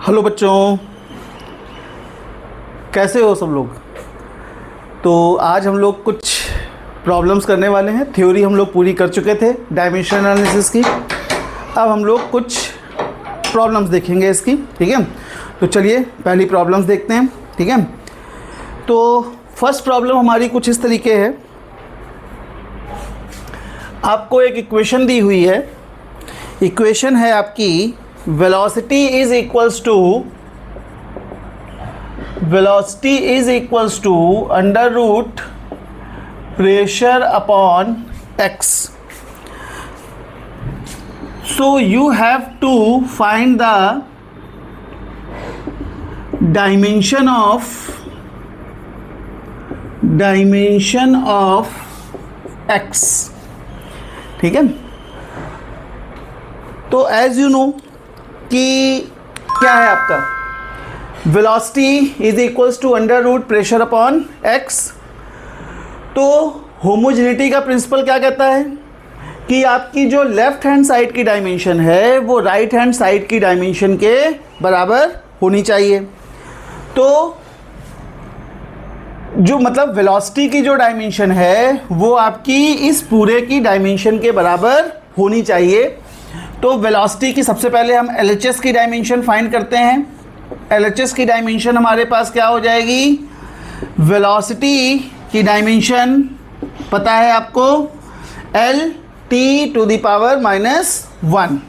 Hello बच्चों, कैसे हो सब लोग। तो आज हम लोग कुछ प्रॉब्लम्स करने वाले हैं। थ्योरी हम लोग पूरी कर चुके थे डायमेंशन एनालिसिस की। अब हम लोग कुछ प्रॉब्लम्स देखेंगे इसकी, ठीक है। तो चलिए पहली प्रॉब्लम्स देखते हैं, ठीक है। तो फर्स्ट प्रॉब्लम हमारी कुछ इस तरीके है। आपको एक इक्वेशन दी हुई है। इक्वेशन है आपकी velocity is equals to under root pressure upon x. So you have to find the dimension of x, ठीक है। तो एज यू नो कि क्या है आपका velocity is equals to under root pressure upon X. तो होमोजेनिटी का principle क्या कहता है कि आपकी जो लेफ्ट हैंड साइड की डायमेंशन है वो राइट हैंड साइड की डायमेंशन के बराबर होनी चाहिए। तो जो मतलब वेलोसिटी की जो डायमेंशन है वो आपकी इस पूरे की डायमेंशन के बराबर होनी चाहिए। तो वेलोसिटी की सबसे पहले हम LHS की डायमेंशन फाइंड करते हैं। LHS की डायमेंशन हमारे पास क्या हो जाएगी, वेलोसिटी की डायमेंशन पता है आपको LT⁻⁻1।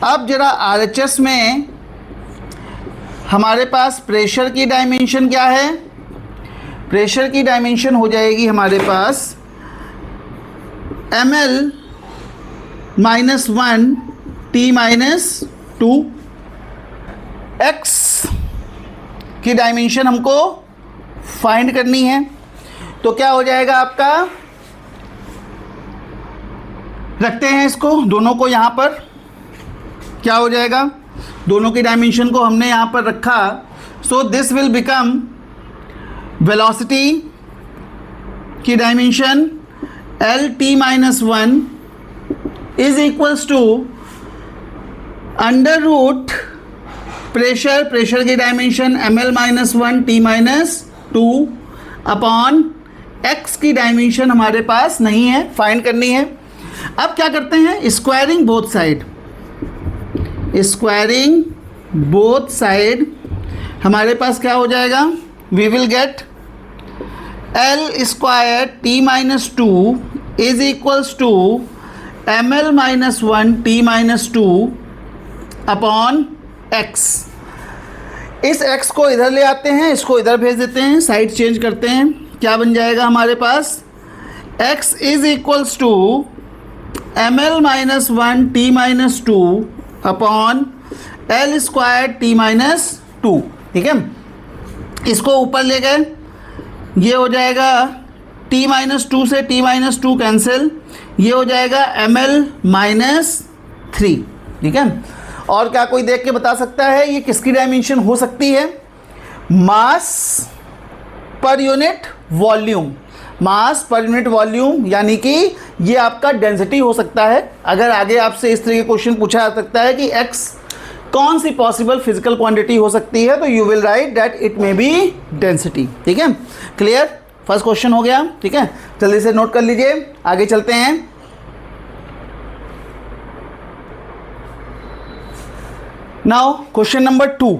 अब जरा RHS में हमारे पास प्रेशर की डायमेंशन क्या है। प्रेशर की डायमेंशन हो जाएगी हमारे पास ml-1 T-2। x की डायमेंशन हमको फाइंड करनी है। तो क्या हो जाएगा आपका, रखते हैं इसको दोनों को यहाँ पर। क्या हो जाएगा, दोनों की डायमेंशन को हमने यहाँ पर रखा। So this will become velocity की dimension LT-1 is equals to under root pressure की dimension ml-1 T-2 upon x की डायमेंशन हमारे पास नहीं है, फाइंड करनी है। अब क्या करते हैं, स्क्वायरिंग बोथ साइड हमारे पास क्या हो जाएगा, we will get L² T-2 is equals to ml-1 T-2 upon x। इस x को इधर ले आते हैं, इसको इधर भेज देते हैं, साइड चेंज करते हैं। क्या बन जाएगा हमारे पास, x is equals to ml-1 T-2 upon L² T-2, ठीक है। इसको ऊपर ले गए, ये हो जाएगा T-2 से T-2 कैंसिल, ये हो जाएगा ml-3, ठीक है। और क्या कोई देख के बता सकता है ये किसकी डायमेंशन हो सकती है, मास पर यूनिट वॉल्यूम। मास पर यूनिट वॉल्यूम यानी कि ये आपका डेंसिटी हो सकता है। अगर आगे आपसे इस तरह के क्वेश्चन पूछा जा सकता है कि x कौन सी पॉसिबल फिजिकल क्वांटिटी हो सकती है, तो you will write that it may be density, ठीक है। क्लियर, फर्स्ट क्वेश्चन हो गया, ठीक है। जल्दी से नोट कर लीजिए, आगे चलते हैं। Now question number 2।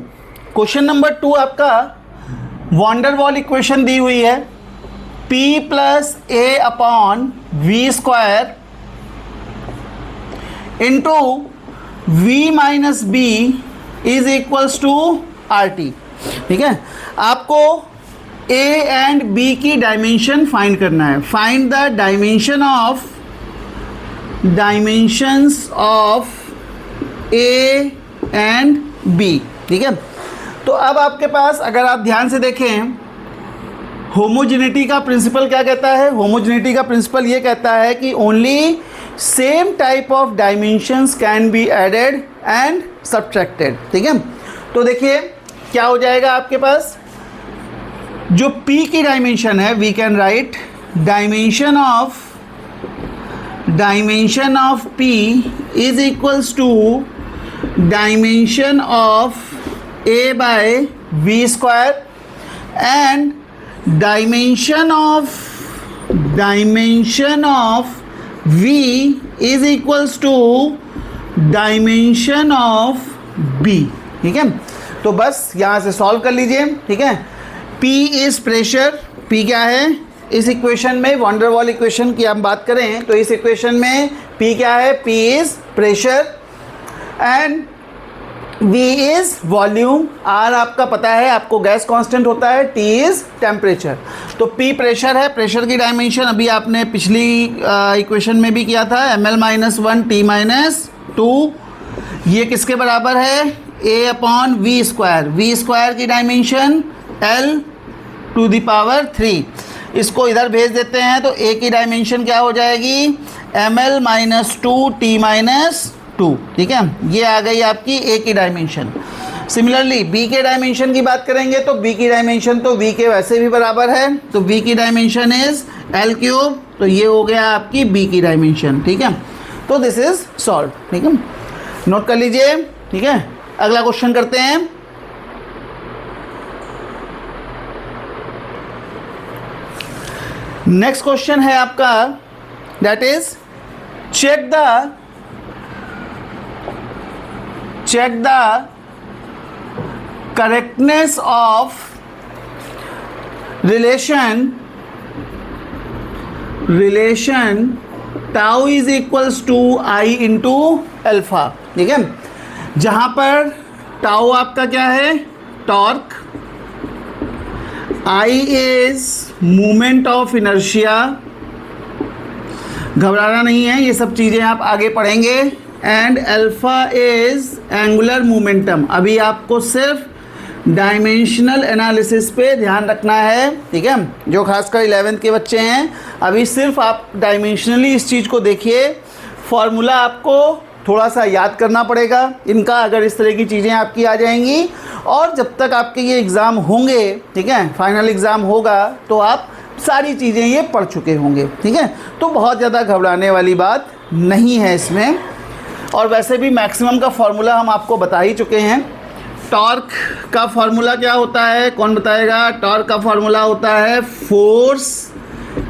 Question number 2 आपका वॉन डेर वाल इक्वेशन दी हुई है, P + A/v² into V - B is equals to RT, ठीक है। आपको A एंड B की डायमेंशन फाइंड करना है। Find the dimensions of A and B, ठीक है। तो अब आपके पास अगर आप ध्यान से देखें, होमोजेनिटी का प्रिंसिपल क्या कहता है। होमोजेनिटी का प्रिंसिपल ये कहता है कि only same type of dimensions can be added and subtracted, ठीक है। तो देखिए क्या हो जाएगा आपके पास, जो P की डायमेंशन है we can write dimension of P is equals to dimension of a by v square and dimension of v is equals to dimension of b। ठीक है, तो बस यहाँ से सॉल्व कर लीजिए। ठीक है, P इज प्रेशर, P क्या है इस इक्वेशन में, वंडर वॉल इक्वेशन की हम बात करें तो इस इक्वेशन में P क्या है, P is pressure and V is volume, R आपका पता है, आपको गैस कांस्टेंट होता है, T इज टेम्परेचर। तो P प्रेशर है, प्रेशर की डायमेंशन अभी आपने पिछली इक्वेशन में भी किया था, ml-1 T-2, ये किसके बराबर है, A/v स्क्वायर, v स्क्वायर की डायमेंशन L⁻3। इसको इधर भेज देते हैं तो A की डायमेंशन क्या हो जाएगी, ml-2 T-2। ठीक है, ये आ गई आपकी A की डायमेंशन। सिमिलरली B के डायमेंशन की बात करेंगे तो B की डायमेंशन तो V के वैसे भी बराबर है, तो V की डायमेंशन इज L3, तो ये हो गया आपकी B की डायमेंशन। ठीक है, तो दिस इज सॉल्व। ठीक है, नोट कर लीजिए। ठीक है, अगला क्वेश्चन करते हैं। नेक्स्ट क्वेश्चन है आपका, that is check the correctness of relation tau is equals to I into alpha. ठीक है, जहां पर टाउ आपका क्या है, torque, I is moment of inertia, घबराना नहीं है, ये सब चीज़ें आप आगे पढ़ेंगे, and alpha is angular momentum. अभी आपको सिर्फ डायमेंशनल एनालिसिस पे ध्यान रखना है। ठीक है, जो खासकर 11th के बच्चे हैं, अभी सिर्फ आप डायमेंशनली इस चीज़ को देखिए। फॉर्मूला आपको थोड़ा सा याद करना पड़ेगा इनका, अगर इस तरह की चीज़ें आपकी आ जाएंगी, और जब तक आपके ये एग्ज़ाम होंगे, ठीक है, फाइनल एग्ज़ाम होगा, तो आप सारी चीज़ें ये पढ़ चुके होंगे। ठीक है, तो बहुत ज़्यादा घबराने वाली बात नहीं है इसमें। और वैसे भी मैक्सिमम का फॉर्मूला हम आपको बता ही चुके हैं। टॉर्क का फॉर्मूला क्या होता है, कौन बताएगा? टॉर्क का फॉर्मूला होता है फोर्स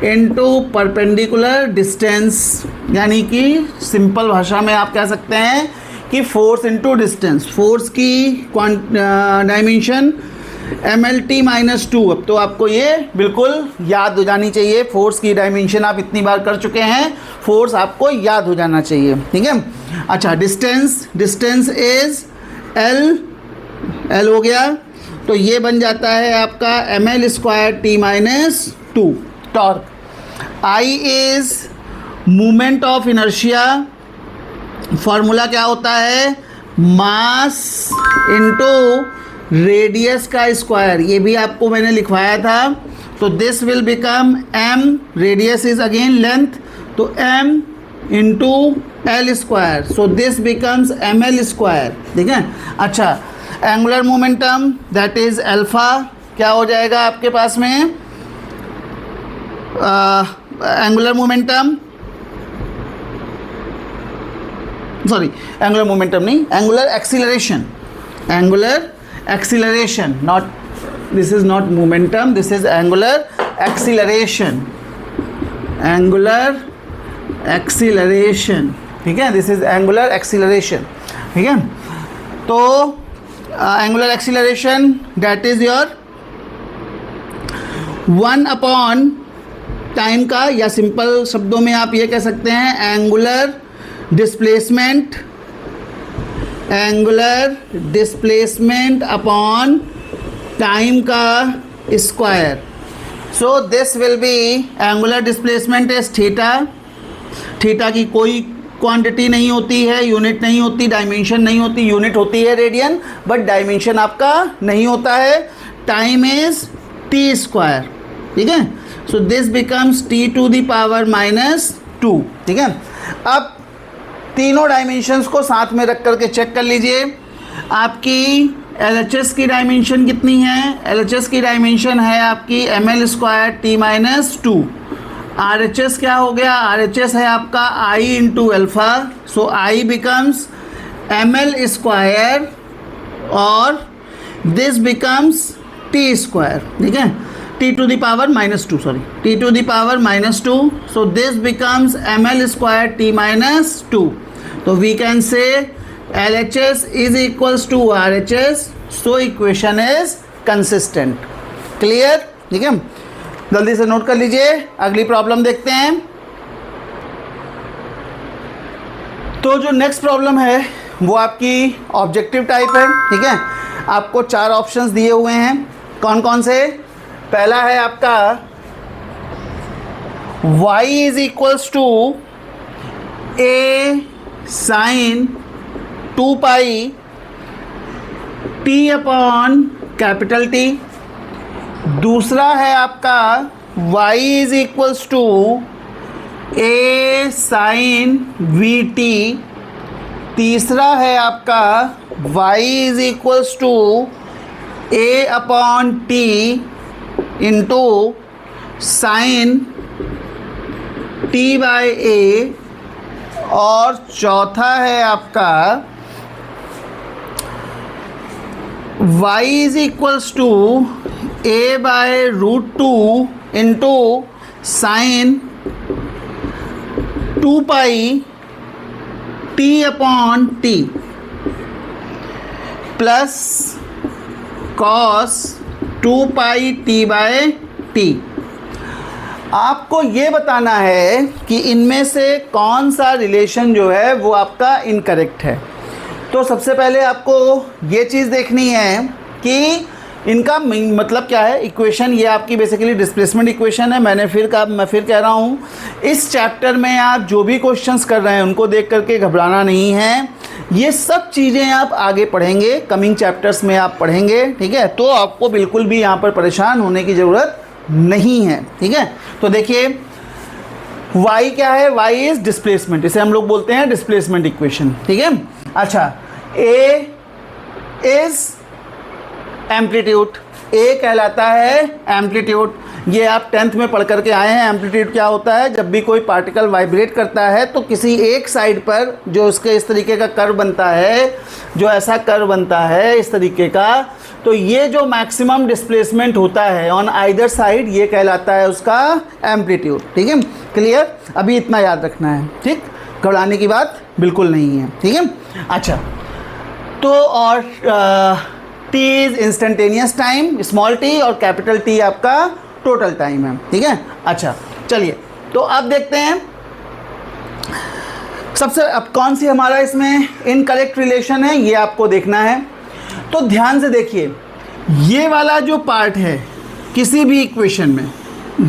इनटू परपेंडिकुलर डिस्टेंस, यानी कि सिंपल भाषा में आप कह सकते हैं कि फोर्स इनटू डिस्टेंस। फोर्स की डायमेंशन mlt-2। अब तो आपको ये बिल्कुल याद हो जानी चाहिए, फोर्स की डायमेंशन आप इतनी बार कर चुके हैं, फोर्स आपको याद हो जाना चाहिए। ठीक है, अच्छा, डिस्टेंस इज एल हो गया, तो ये बन जाता है आपका ml²t-2। Torque, I is moment of inertia, formula क्या होता है, मास इनटू रेडियस का स्क्वायर, ये भी आपको मैंने लिखवाया था। तो this will become m, radius is again length, तो m into L square, so this becomes ml²। ठीक है, अच्छा, angular momentum that is alpha, क्या हो जाएगा आपके पास में, angular momentum, sorry angular momentum नहीं, angular acceleration, not, this is not momentum, this is angular acceleration, ठीक है, this is angular acceleration। ठीक है, तो angular acceleration that is your 1/टाइम का, या सिंपल शब्दों में आप ये कह सकते हैं एंगुलर डिस्प्लेसमेंट अपॉन टाइम का square. So this will be angular displacement is theta की कोई क्वांटिटी नहीं होती है, यूनिट नहीं होती, डायमेंशन नहीं होती, यूनिट होती है रेडियन, बट डायमेंशन आपका नहीं होता है। Time is t²। ठीक है, सो दिस बिकम्स t⁻²। ठीक है, अब तीनों डायमेंशंस को साथ में रख करके चेक कर लीजिए। आपकी LHS की डायमेंशन कितनी है, LHS की डायमेंशन है आपकी ml²t-2। RHS क्या हो गया, RHS है आपका I into alpha, so I becomes ml² और दिस बिकम्स टी स्क्वायर, ठीक है, T to the power -2, sorry, T to the power -2, so this becomes ml square T -2. तो we can say LHS is equals to RHS, so equation is consistent. Clear, ठीक है, जल्दी से note कर लीजिए. अगली प्रॉब्लम देखते हैं. तो जो नेक्स्ट प्रॉब्लम है वो आपकी ऑब्जेक्टिव टाइप है, ठीक है. आपको 4 ऑप्शंस दिए हुए हैं. कौन कौन से? पहला है आपका y is equals to a sine 2 pi t upon capital T. दूसरा है आपका y is equals to a sine vt. तीसरा है आपका y is equals to a upon t into sine t by a. और चौथा है आपका y is equals to a by √2 into sine 2 pi t upon t plus cos 2 pi t by t. आपको ये बताना है कि इनमें से कौन सा रिलेशन जो है वो आपका इनकरेक्ट है. तो सबसे पहले आपको ये चीज़ देखनी है कि इनका मतलब क्या है. इक्वेशन ये आपकी बेसिकली डिस्प्लेसमेंट इक्वेशन है. मैं फिर कह रहा हूँ, इस चैप्टर में आप जो भी क्वेश्चंस कर रहे हैं उनको देख करके घबराना नहीं है. ये सब चीज़ें आप आगे पढ़ेंगे, कमिंग चैप्टर्स में आप पढ़ेंगे, ठीक है. तो आपको बिल्कुल भी यहाँ पर परेशान होने की ज़रूरत नहीं है, ठीक है. तो देखिए y क्या है, y इज डिस्प्लेसमेंट, इसे हम लोग बोलते हैं डिस्प्लेसमेंट इक्वेशन, ठीक है. अच्छा, a इज एम्पलीट्यूड, a कहलाता है एम्पलीट्यूड. ये आप 10th में पढ़ करके आए हैं. एम्पलीट्यूड क्या होता है? जब भी कोई पार्टिकल वाइब्रेट करता है तो किसी एक साइड पर जो उसके इस तरीके का कर्व बनता है, जो ऐसा कर्व बनता है इस तरीके का, तो ये जो मैक्सिमम डिस्प्लेसमेंट होता है ऑन आइदर साइड, ये कहलाता है उसका एम्पलीट्यूड. ठीक है, क्लियर. अभी इतना याद रखना है, ठीक, घबराने की बात बिल्कुल नहीं है, ठीक है. अच्छा, तो और T is instantaneous time, small T, और कैपिटल टी आपका टोटल टाइम है, ठीक है. अच्छा, चलिए तो अब देखते हैं सबसे अब कौन सी हमारा इसमें इनकरेक्ट रिलेशन है, ये आपको देखना है. तो ध्यान से देखिए, ये वाला जो पार्ट है किसी भी इक्वेशन में,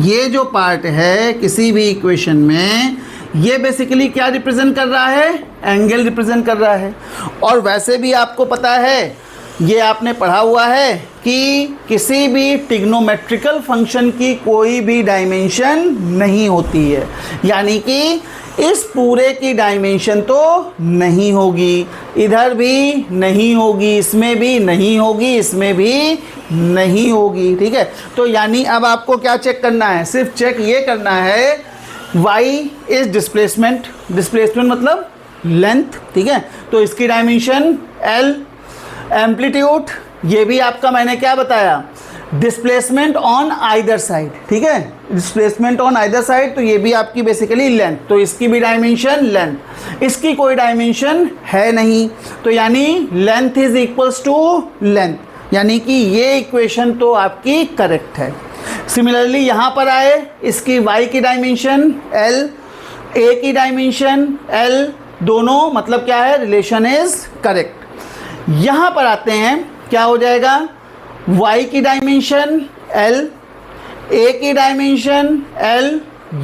ये जो पार्ट है किसी भी इक्वेशन में, ये बेसिकली क्या रिप्रेजेंट कर रहा है? एंगल रिप्रेजेंट कर रहा है. और वैसे भी आपको पता है, ये आपने पढ़ा हुआ है कि किसी भी ट्रिग्नोमेट्रिकल फंक्शन की कोई भी डायमेंशन नहीं होती है, यानी कि इस पूरे की डायमेंशन तो नहीं होगी, इधर भी नहीं होगी, इसमें भी नहीं होगी, इसमें भी नहीं होगी, ठीक है. तो यानी अब आपको क्या चेक करना है? सिर्फ चेक ये करना है y इज डिस्प्लेसमेंट, डिस्प्लेसमेंट मतलब लेंथ, ठीक है. तो इसकी डायमेंशन l, एम्पलीट्यूड, ये भी आपका मैंने क्या बताया? डिस्प्लेसमेंट ऑन आइदर साइड, ठीक है, डिस्प्लेसमेंट ऑन आइदर साइड, तो ये भी आपकी बेसिकली लेंथ, तो इसकी भी डायमेंशन लेंथ. इसकी कोई डायमेंशन है नहीं, तो यानी length is equals to length, यानी कि ये इक्वेशन तो आपकी करेक्ट है. सिमिलरली यहाँ पर आए, इसकी y की डायमेंशन l, a की डायमेंशन l, दोनों मतलब क्या है? Relation is correct. यहाँ पर आते हैं, क्या हो जाएगा? y की डायमेंशन l, a की डायमेंशन l,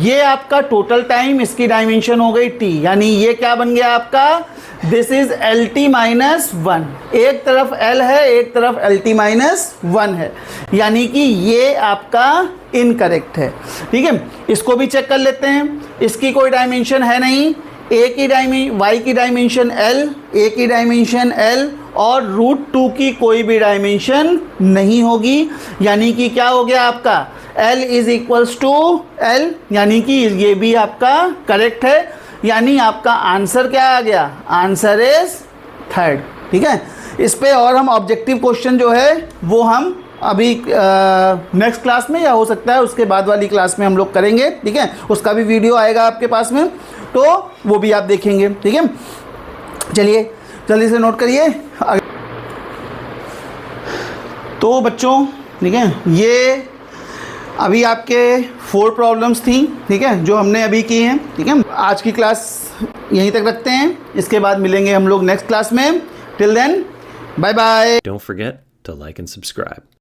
ये आपका टोटल टाइम, इसकी डायमेंशन हो गई t, यानी ये क्या बन गया आपका? This is LT minus 1. एक तरफ L है, एक तरफ LT माइनस 1 है, यानी कि ये आपका इनकरेक्ट है, ठीक है. इसको भी चेक कर लेते हैं. इसकी कोई डायमेंशन है नहीं, a की y की डायमेंशन l, a की डायमेंशन l, और √2 की कोई भी डायमेंशन नहीं होगी, यानी कि क्या हो गया आपका? l is equals to l, यानी कि ये भी आपका करेक्ट है. यानी आपका आंसर क्या आ गया? आंसर इज थर्ड, ठीक है. इस पे और हम ऑब्जेक्टिव क्वेश्चन जो है वो हम अभी नेक्स्ट क्लास में या हो सकता है उसके बाद वाली क्लास में हम लोग करेंगे, ठीक है। उसका भी वीडियो आएगा आपके पास में, तो वो भी आप देखेंगे, ठीक है। चलिए जल्दी से नोट करिए। तो बच्चों, ठीक है, ये अभी आपके 4 प्रॉब्लम्स थी, ठीक है, जो हमने अभी की हैं, ठीक है। आज की क्लास यहीं तक रखते हैं, इसके बाद मिलेंगे हम लोग नेक्स्ट क्लास में। Till then, bye bye. Don't forget to like and subscribe.